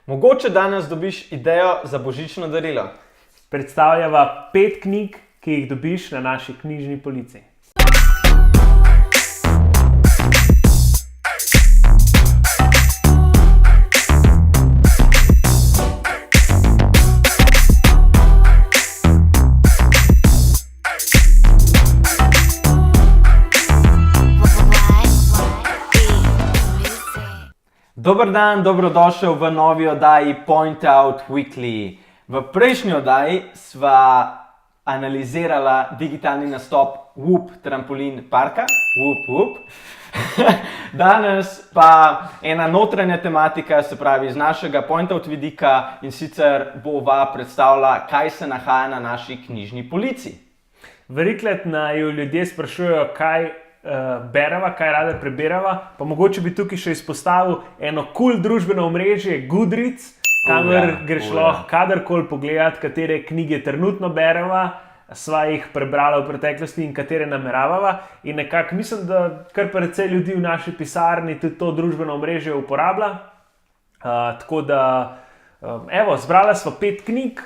Mogoče danes dobiš idejo za božično darilo. Predstavljava 5 knjig, ki jih dobiš na naši knjižni polici. Dober dan, dobrodošel v novi oddaji Point Out Weekly. V prejšnji oddaji sva analizirala digitalni nastop Whoop trampolin parka. Whoop. Danes pa ena notranja tematika, se pravi iz našega Point Out vidika, in sicer bova predstavila, kaj se nahaja na naši knjižni polici. Velikokrat naju ljudje sprašujejo, kaj berava, kaj rada preberava, pa mogoče bi tukaj še izpostavil eno cool družbeno omrežje Goodreads, kamor greš lahko kadarkoli pogledati, katere knjige trenutno berava, sva jih prebrala v preteklosti in katere nameravava. In nekako mislim, da kar precej ljudi v naši pisarni tudi to družbeno omrežje uporablja. Tako da, zbrala sva 5 knjig.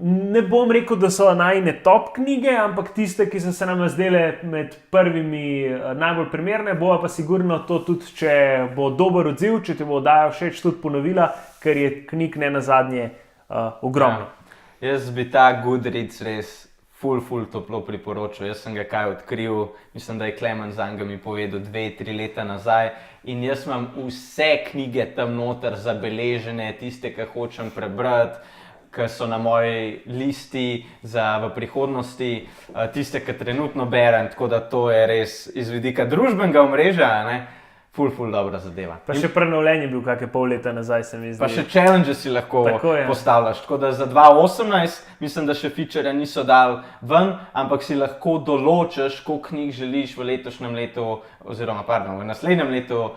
Ne bom rekel, da so najine top knjige, ampak tiste, ki so se nam zdele med prvimi najbolj primerne, bova pa sigurno to tudi, če bo dober odziv, če ti bo oddaja všeč, tudi ponovila, ker je knjig ne nazadnje ogromno. Ja. Jaz bi ta Goodreads res ful toplo priporočil. Jaz sem ga kaj odkril, mislim, da je Klemen Zanga mi povedal 2-3 leta nazaj, in jaz imam vse knjige tam noter zabeležene, tiste, ki hočem prebrati, ki so na moji listi za v prihodnosti, tiste, ki trenutno berem, tako da to je res iz vidika družbenega omrežja, ne? Ful dobra zadeva. Pa še prenovljen je bil kakšne pol leta nazaj, se mi zdi. Pa še challenge si lahko postavljaš, tako da za 2018 mislim, da še feature niso dali ven, ampak si lahko določiš, koliko knjig želiš v letošnjem letu, oziroma v naslednjem letu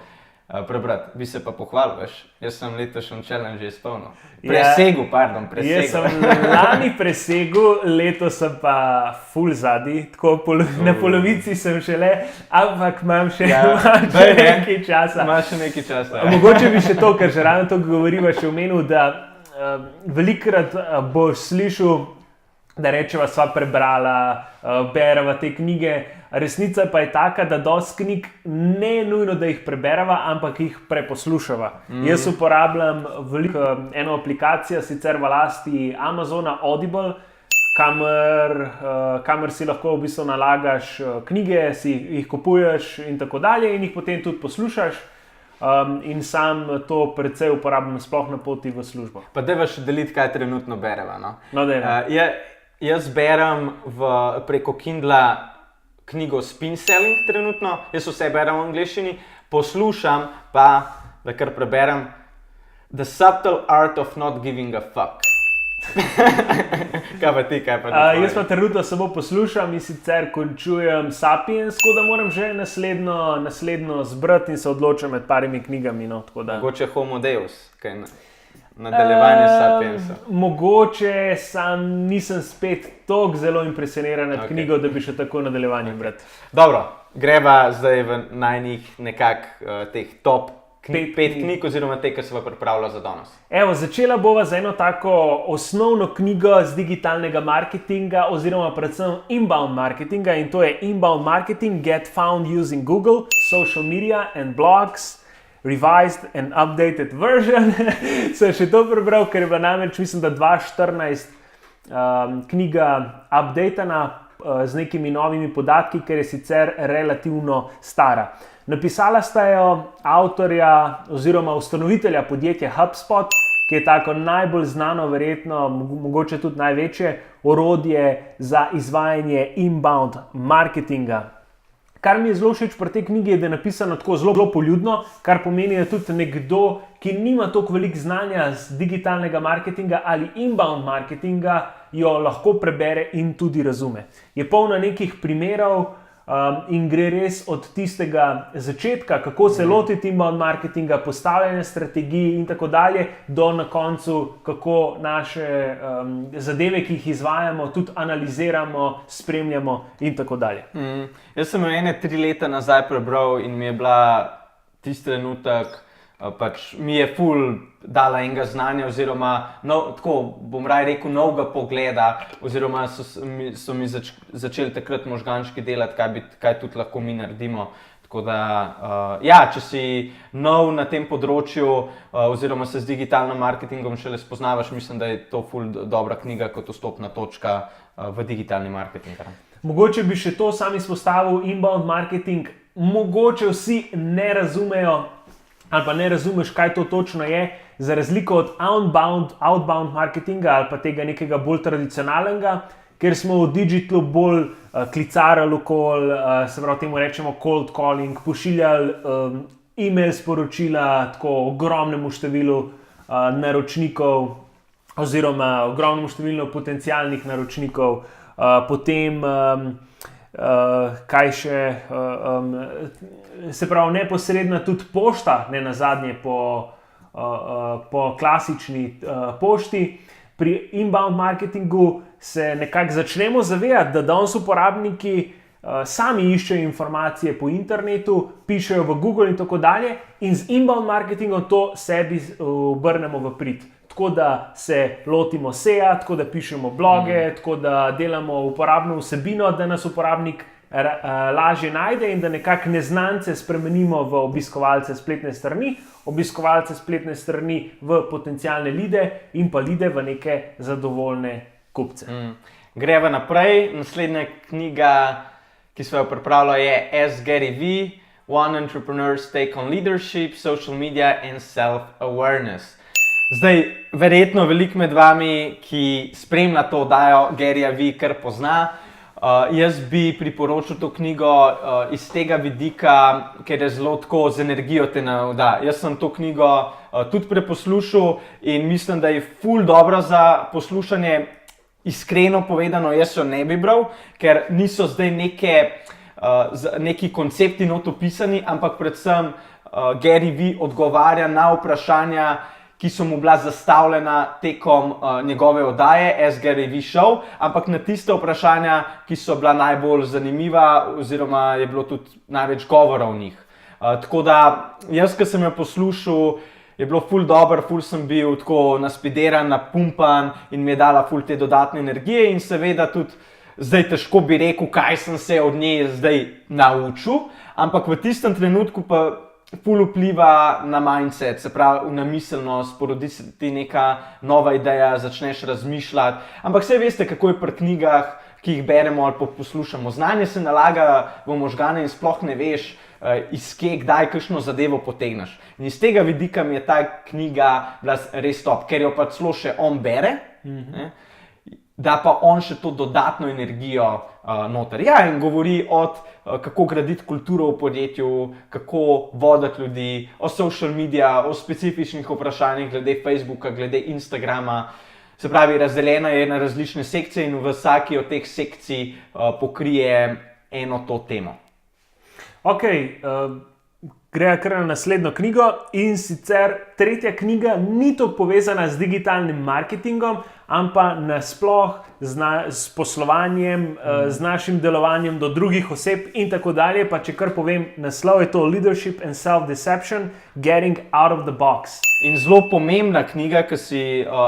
prebrati. Bi se pa pohvalil, veš? Jaz sem letošnji challenge že izpolnil. Presegel. Jaz sem lani presegel, letos sem pa ful zadnji, tako na polovici sem šele, ampak imam še nekaj časa. Imaš še nekaj časa. Mogoče bi še to, ker že ravno to govoriva, še omenil, da velikokrat boš slišal, da rečeva, sva prebrala, bereva te knjige. Resnica pa je taka, da dosti knjig ne nujno, da jih preberava, ampak jih preposlušava. Jaz uporabljam eno aplikacijo, sicer v lasti Amazona, Audible, kamor si lahko v bistvu nalagaš knjige, si jih kupuješ in tako dalje in jih potem tudi poslušaš. In sam to precej uporabljam sploh na poti v službo. Pa dajva še deliti, kaj trenutno bereva, no? No, dajva. Jaz berem preko Kindla knjigo Spin Selling trenutno, jaz vse berem v angleščini, poslušam pa, da kar preberem, The Subtle Art of Not Giving a Fuck. Kaj pa ti, kaj pa ti? Jaz pa trenutno samo poslušam in sicer končujem Sapiens, tako da moram že naslednjo zbrati in se odločam med parimi knjigami. No, mogoče Homo Deus, kaj nadaljevanje Sapiensa. Mogoče sam nisem spet toliko zelo impresioniran nad knjigo, da bi še tako nadaljevanje brati. Dobro, greva zdaj v najnih teh top 5 knjig oziroma te, ki se pripravlja za danes. Začela bova z eno tako osnovno knjigo z digitalnega marketinga oziroma predvsem inbound marketinga, in to je Inbound Marketing Get Found Using Google, Social Media and Blogs, Revised and Updated Version. Sem še to prebral, ker je bila namreč, mislim, da 2014 knjiga updatana z nekimi novimi podatki, ker je sicer relativno stara. Napisala sta jo avtorja oziroma ustanovitelja podjetja HubSpot, ki je tako najbolj znano, verjetno, mogoče tudi največje orodje za izvajanje inbound marketinga. Kar mi je zelo všeč pri tej knjigi, je, da je napisano tako zelo poljudno, kar pomeni, da tudi nekdo, ki nima toliko veliko znanja z digitalnega marketinga ali inbound marketinga, jo lahko prebere in tudi razume. Je polna nekih primerov in gre res od tistega začetka, kako se lotiti inbound marketinga, postavljanja strategij in tako dalje, do na koncu, kako naše zadeve, ki jih izvajamo, tudi analiziramo, spremljamo in tako dalje. Jaz sem jo 3 leta nazaj prebral in mi je bila tisti trenutek pač mi je ful dala enega znanja, oziroma tako bom raje rekel novega pogleda, oziroma so mi začeli takrat možgančki delati, kaj tudi lahko mi naredimo. Tako da, če si nov na tem področju, oziroma se z digitalnim marketingom šele spoznavaš, mislim, da je to ful dobra knjiga kot vstopna točka v digitalni marketing. Mogoče bi še to sam izpostavil, inbound marketing. Mogoče vsi ne razumejo, ali pa ne razumeš, kaj to točno je, za razliko od outbound marketinga ali pa tega nekega bolj tradicionalnega, ker smo v digitalu bolj klicarali okoli, se pravi temu rečemo cold calling, pošiljali e-mail sporočila tako ogromnemu številu naročnikov oziroma ogromnemu številu potencialnih naročnikov, potem kaj še, se pravi neposredna tudi pošta, ne nazadnje po klasični pošti. Pri inbound marketingu se nekako začnemo zavedati, da danes uporabniki sami iščejo informacije po internetu, pišejo v Google in tako dalje, in z inbound marketingom to sebi obrnemo v prid. Tako da se lotimo SEA, tako da pišemo bloge, tako da delamo uporabno vsebino, da nas uporabnik lažje najde in da nekako neznance spremenimo v obiskovalce spletne strani, obiskovalce spletne strani v potencialne lide in pa lide v neke zadovoljne kupce. Greva naprej. Naslednja knjiga, ki smo jo pripravili, je Ask Gary Vee, One Entrepreneur's Take on Leadership, Social Media and Self-Awareness. Zdaj, verjetno veliko med vami, ki spremlja to oddajo, Garyja Vee kar pozna. Jaz bi priporočil to knjigo iz tega vidika, ker je zelo tako z energijo te navda. Jaz sem to knjigo tudi preposlušal in mislim, da je ful dobro za poslušanje. Iskreno povedano, jaz jo ne bi bral, ker niso zdaj neki koncepti not opisani, ampak predvsem Gary Vee odgovarja na vprašanja, ki so mu bila zastavljena tekom njegove oddaje Ask Gary Vee Show, ampak na tiste vprašanja, ki so bila najbolj zanimiva, oziroma je bilo tudi največ govora o njih. Tako da, jaz, ki sem jo poslušal, je bilo ful dobro, ful sem bil tako naspideran, napumpan in mi je dala ful te dodatne energije in seveda tudi zdaj težko bi rekel, kaj sem se od nje zdaj naučil, ampak v tistem trenutku pa ful vpliva na mindset, se pravi na miselnost, porodi se ti neka nova ideja, začneš razmišljati, ampak vse veste, kako je pri knjigah, ki jih beremo ali pa poslušamo. Znanje se nalaga v možgane in sploh ne veš, iz kje, kdaj kakšno zadevo potegneš. In iz tega vidika mi je ta knjiga bila res top, ker jo pa celo še on bere, da pa on še to dodatno energijo noter. Ja, in govori od kako graditi kulturo v podjetju, kako voditi ljudi, o social media, o specifičnih vprašanjih glede Facebooka, glede Instagrama. Se pravi, razdeljena je na različne sekcije in v vsaki od teh sekcij pokrije eno to temo. Ok, greva kar na naslednjo knjigo in sicer tretja knjiga ni toliko povezana z digitalnim marketingom, ampak nasploh s poslovanjem, z našim delovanjem do drugih oseb in tako dalje. Pa če kar povem, naslov je to Leadership and Self-Deception, Getting Out of the Box. In zelo pomembna knjiga, ki si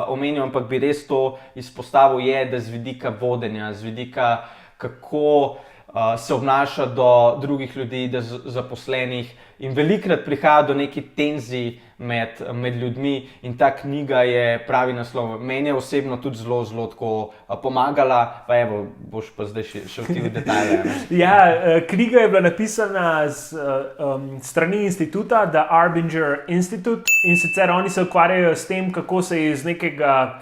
omenil, ampak bi res to izpostavil, je, da z vidika vodenja, z vidika kako se obnaša do drugih ljudi, do zaposlenih in velikokrat prihaja do nekih tenzij med ljudmi in ta knjiga je pravi naslov. Meni je osebno tudi zelo tako pomagala, pa evo, boš pa zdaj šel ti v detalje. Ja, knjiga je bila napisana z strani instituta, The Arbinger Institute, in sicer oni se ukvarjajo s tem, kako se iz nekega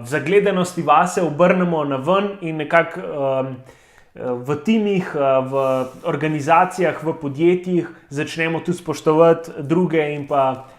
zagledanosti vase obrnemo na ven in nekako v timih, v organizacijah, v podjetjih začnemo tudi spoštovati druge in pa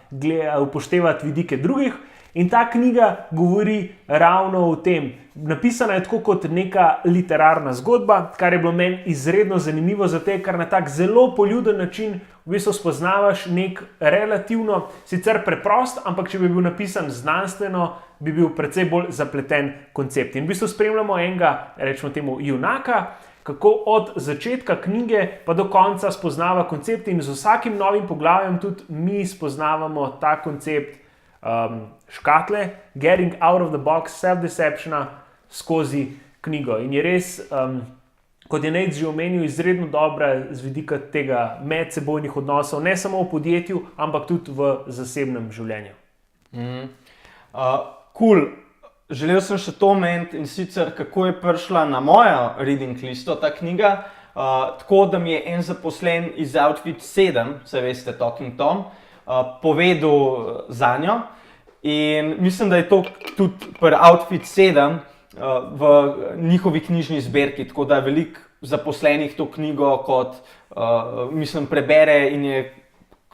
upoštevati vidike drugih. In ta knjiga govori ravno o tem. Napisana je tako kot neka literarna zgodba, kar je bilo meni izredno zanimivo, zato ker na tak zelo poljuden način v bistvu spoznavaš nek relativno, sicer preprost, ampak če bi bil napisan znanstveno, bi bil precej bolj zapleten koncept. In v bistvu spremljamo enega, rečemo temu, junaka, kako od začetka knjige pa do konca spoznava koncept in z vsakim novim poglavjem tudi mi spoznavamo ta koncept škatle, getting out of the box, self-deceptiona skozi knjigo. In je res, kot je Nate že omenil, izredno dobra z vidika tega medsebojnih odnosov, ne samo v podjetju, ampak tudi v zasebnem življenju. Cool. Želel sem še to omeniti in sicer kako je prišla na mojo reading listo ta knjiga. Tako da mi je en zaposlen iz Outfit 7, se veste, Talking Tom, povedal za njo. In mislim, da je to tudi pri Outfit 7 v njihovi knjižni zbirki, tako da veliko zaposlenih to knjigo kot, mislim, prebere in je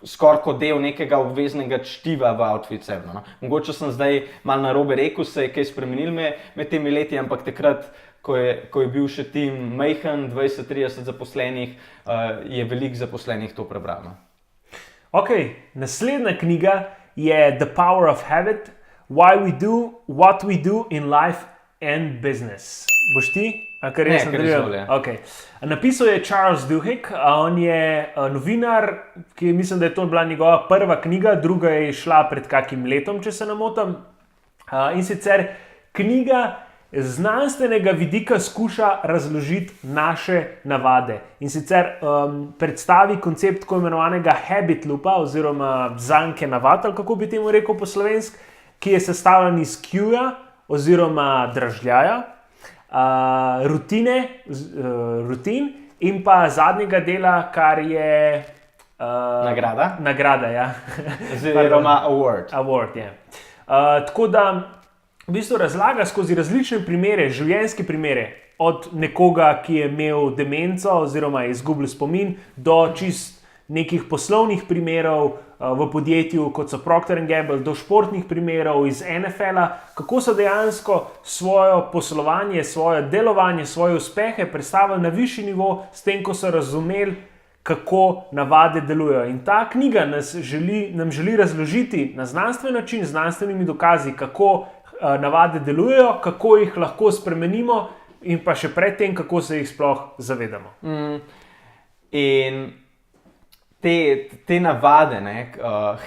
skoraj kot del nekega obveznega čtiva v Outfit 7. No. Mogoče sem zdaj malo narobe rekel, se je kaj spremenil med temi leti, ampak takrat, ko je bil še tim majhen, 20-30 zaposlenih, je veliko zaposlenih to prebralo. Ok, naslednja knjiga je The Power of Habit, Why We Do What We Do in Life and Business. Boš ti? Ne, kar izvolj. Okay. Napisal je Charles Duhigg, on je novinar, ki mislim, da je to bila njegova prva knjiga, druga je šla pred kakim letom, če se ne motim. In sicer knjiga znanstvenega vidika skuša razložiti naše navade. In sicer predstavi koncept tako imenovanega habit loopa oziroma zanke navad, ali kako bi temu rekel po slovensk, ki je sestavljen iz Q-ja oziroma dražljaja, rutin in pa zadnjega dela, kar je nagrada, ja. Oziroma award, ja. Tako da v bistvu razlaga skozi različne primere, življenjske primere, od nekoga, ki je imel demenco oziroma je izgubil spomin, do čist nekih poslovnih primerov v podjetju, kot so Procter & Gamble, do športnih primerov iz NFL-a, kako so dejansko svoje poslovanje, svoje delovanje, svoje uspehe predstavili na višji nivo, s tem, ko so razumeli, kako navade delujejo. In ta knjiga nam želi razložiti na znanstven način, z znanstvenimi dokazi, kako navade delujejo, kako jih lahko spremenimo in pa še predtem, kako se jih sploh zavedamo. In te navade,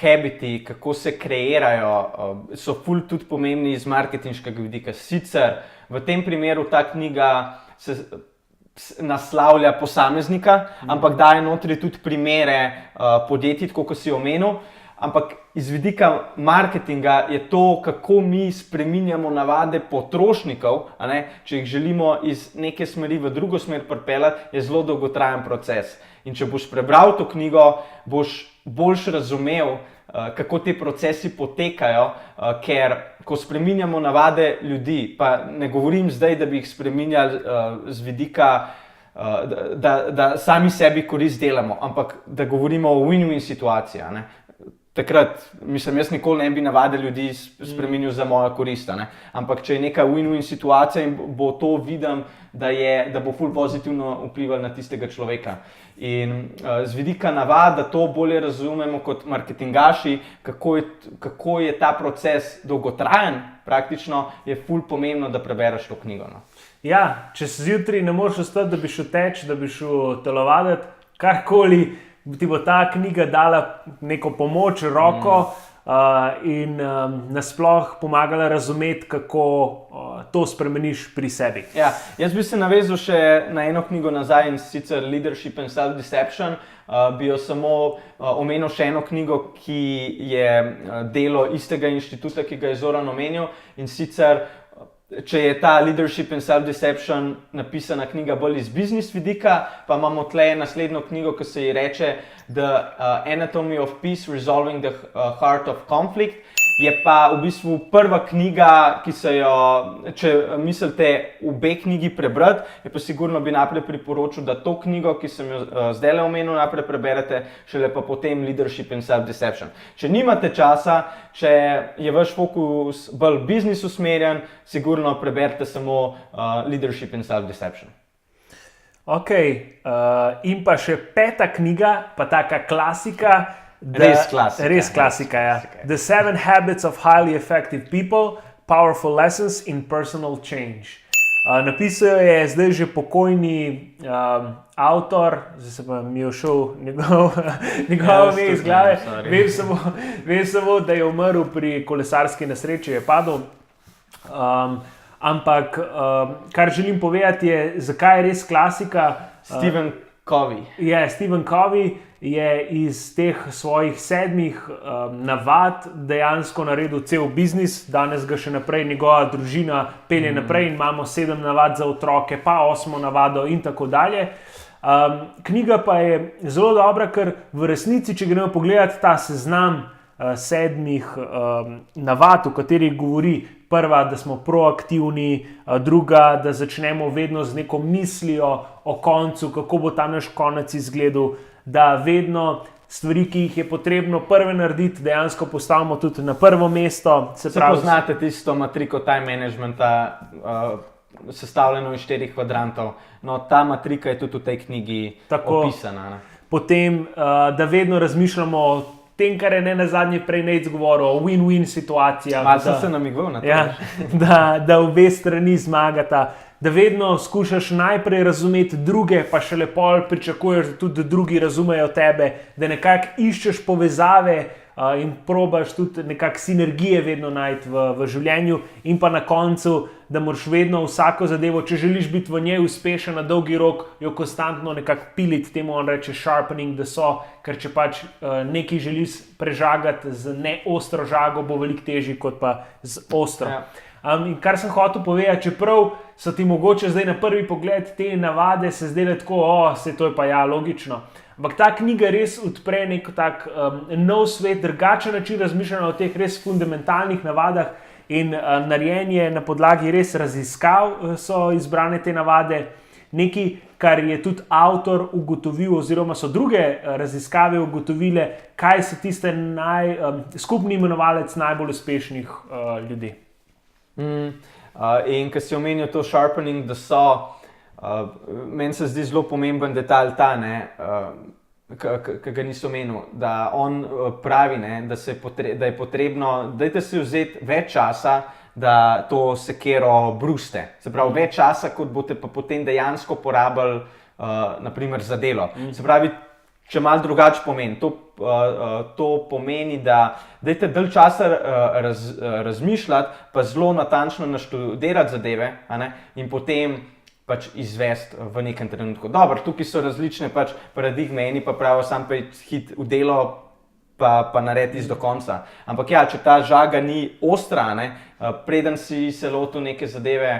habiti, kako se kreirajo, so ful tudi pomembni iz marketinškega vidika. Sicer v tem primeru ta knjiga se naslavlja posameznika, ampak daje notri tudi primere podjetij, tako kot si omenil. Ampak iz vidika marketinga je to, kako mi spreminjamo navade potrošnikov, če jih želimo iz neke smeri v drugo smer pripeljati, je zelo dolgotrajen proces. In če boš prebral to knjigo, boš boljš razumel, kako ti procesi potekajo, ker ko spreminjamo navade ljudi, pa ne govorim zdaj, da bi jih spreminjali z vidika, da sami sebi korist delamo, ampak da govorimo o win-win situaciji. Takrat, mislim, jaz nikoli ne bi navade ljudi spremenil za mojo korist, ampak če je neka win-win situacija in bo to vidim, da bo ful pozitivno vplival na tistega človeka. In z vidika navad, da to bolje razumemo kot marketingaši, kako je ta proces dolgotrajen, praktično je ful pomembno, da prebereš to knjigo. Ja, če se zjutraj ne moreš ostati, da bi šel teč, da bi šel telovaditi, karkoli, ti bo ta knjiga dala neko pomoč, roko in nasploh pomagala razumeti, kako to spremeniš pri sebi. Ja, jaz bi se navezal še na eno knjigo nazaj, in sicer Leadership and Self-Deception. Bi jo samo omenil še eno knjigo, ki je delo istega inštituta, ki ga je Zoran omenil, in sicer če je ta Leadership and Self-Deception napisana knjiga bolj iz biznis vidika, pa imamo tle naslednjo knjigo, ki se ji reče The Anatomy of Peace, Resolving the Heart of Conflict. Je pa v bistvu prva knjiga, ki se jo, če mislite obe knjigi prebrati, je pa sigurno bi najprej priporočil, da to knjigo, ki sem jo zdaj omenil, najprej preberete, šele pa potem Leadership and Self-Deception. Če nimate časa, če je vaš fokus bolj biznis usmerjen, sigurno preberite samo Leadership and Self-Deception. Ok, in pa še 5. knjiga, pa taka klasika. Res klasika. Res klasika, ja. The 7 Habits of Highly Effective People, Powerful Lessons in Personal Change. Napisal je zdaj že pokojni avtor, zdaj se pa mi je všel njegov ime iz glave. Vem samo, da je umrl pri kolesarski nesreči, je padel. Ampak, kar želim povedati je, zakaj je res klasika. Stephen Covey. Stephen Covey je iz teh svojih 7 navad dejansko naredil cel biznis, danes ga še naprej njegova družina pelje naprej in imamo 7 navad za otroke, pa 8 navado in tako dalje. Knjiga pa je zelo dobra, ker v resnici, če gremo pogledati ta seznam 7 navad, o katerih govori, prva, da smo proaktivni, druga, da začnemo vedno z neko mislijo o koncu, kako bo ta naš konec izgledal, da vedno stvari, ki jih je potrebno prve narediti, dejansko postavimo tudi na prvo mesto. Se poznate tisto matriko time managementa, sestavljeno iz 4 kvadrantov. No, ta matrika je tudi v tej knjigi opisana. Ne? Potem, da vedno razmišljamo o tem, kar je ne nazadnje prej Nate govoril, o win-win situacijah. Malo sem se namigval na to. Ja, da obe strani zmagata. Da vedno skušaš najprej razumeti druge, pa šele pol pričakuješ, da tudi drugi razumejo tebe, da nekako iščeš povezave in probaš tudi nekako sinergije vedno najti v življenju in pa na koncu, da moraš vedno vsako zadevo, če želiš biti v njej uspešen na dolgi rok, jo konstantno nekako piliti, temu on reče sharpening the saw, ker če pač nekaj želiš prežagati z neostro žago, bo veliko težji kot pa z ostro. Ja. In kar sem hotel povedati, čeprav so ti mogoče zdaj na prvi pogled te navade se zdele tako, se to je pa ja, logično. Ampak ta knjiga res odpre nek tak nov svet, drugačen način razmišljanja o teh res fundamentalnih navadah in narejen je na podlagi res raziskav so izbrane te navade. Nekaj, kar je tudi avtor ugotovil, oziroma so druge raziskave ugotovile, kaj so tiste skupni imenovalec najbolj uspešnih ljudi. In ko si omenil to sharpening the saw, meni se zdi zelo pomemben detalj ta, ki ga nisem omenil, da on pravi, da je potrebno, dajte si vzeti več časa, da to sekero bruste. Se pravi, več časa, kot boste pa potem dejansko porabili, naprimer, za delo. Se pravi, če malo drugače pomeni, to pomeni, da dajte dalj časa razmišljati, pa zelo natančno naštudirati zadeve, in potem pač izvesti v nekem trenutku. Dobro, tukaj so različne pač paradigme, eni pa pravijo, sam pa hit v delo, pa naredi do konca. Ampak ja, če ta žaga ni ostra, preden si se lotil neke zadeve,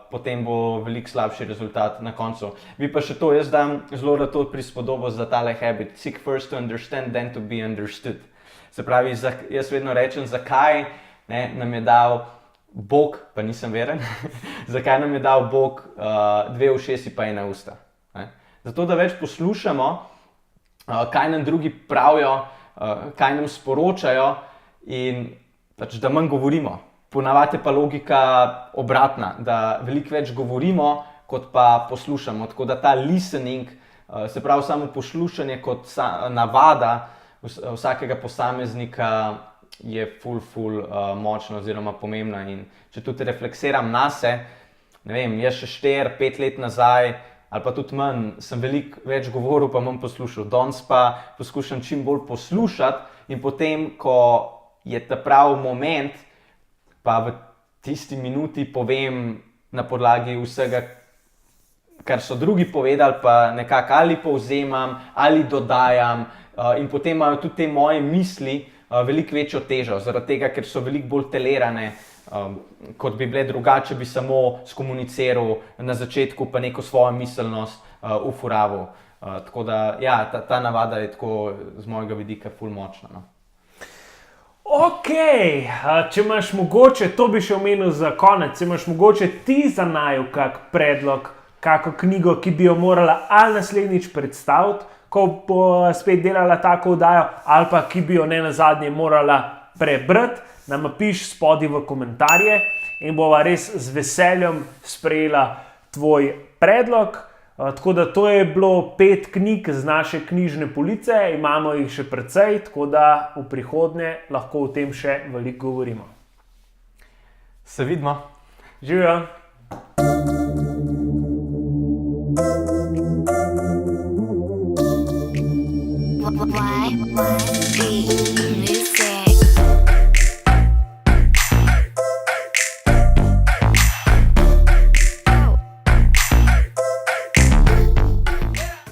potem bo veliko slabši rezultat na koncu. Bi pa še to, jaz dam zelo rad to prispodobo za tale habit. Seek first to understand, then to be understood. Se pravi, jaz vedno rečem, zakaj nam je dal Bog, pa nisem veren, zakaj nam je dal Bog 2 ušesi pa 1 usta. Zato, da več poslušamo, kaj nam drugi pravijo, kaj nam sporočajo in pač, da manj govorimo. Ponavadi pa logika obratna, da veliko več govorimo, kot pa poslušamo. Tako da ta listening, se pravi samo poslušanje kot navada vsakega posameznika je ful močna oziroma pomembna. In če tudi refleksiram nase, ne vem, jaz še 4-5 let nazaj ali pa tudi manj, sem veliko več govoril, pa manj poslušal. Danes pa poskušam čim bolj poslušati in potem, ko je ta pravi moment, pa v tisti minuti povem na podlagi vsega, kar so drugi povedali, pa nekako ali povzemam, ali dodajam in potem imajo tudi te moje misli veliko večjo težo, zaradi tega, ker so veliko bolj telerane, kot bi bile drugače, bi samo skomuniciral na začetku, pa neko svojo miselnost ufuraval. Tako da, ja, ta navada je tako z mojega vidika ful močna. No. Ok, če imaš mogoče, to bi še omenil za konec, če imaš mogoče ti za naju kak predlog, kako knjigo, ki bi jo morala ali naslednjič predstaviti, ko bo spet delala tako oddajo, ali pa ki bi jo ne nazadnje morala prebrati, nam piš spodaj v komentarje in bova res z veseljem sprejela tvoj predlog. Tako da to je bilo 5 knjig z naše knjižne police, imamo jih še precej, tako da v prihodnje lahko o tem še veliko govorimo. Se vidimo. Živijo! Why?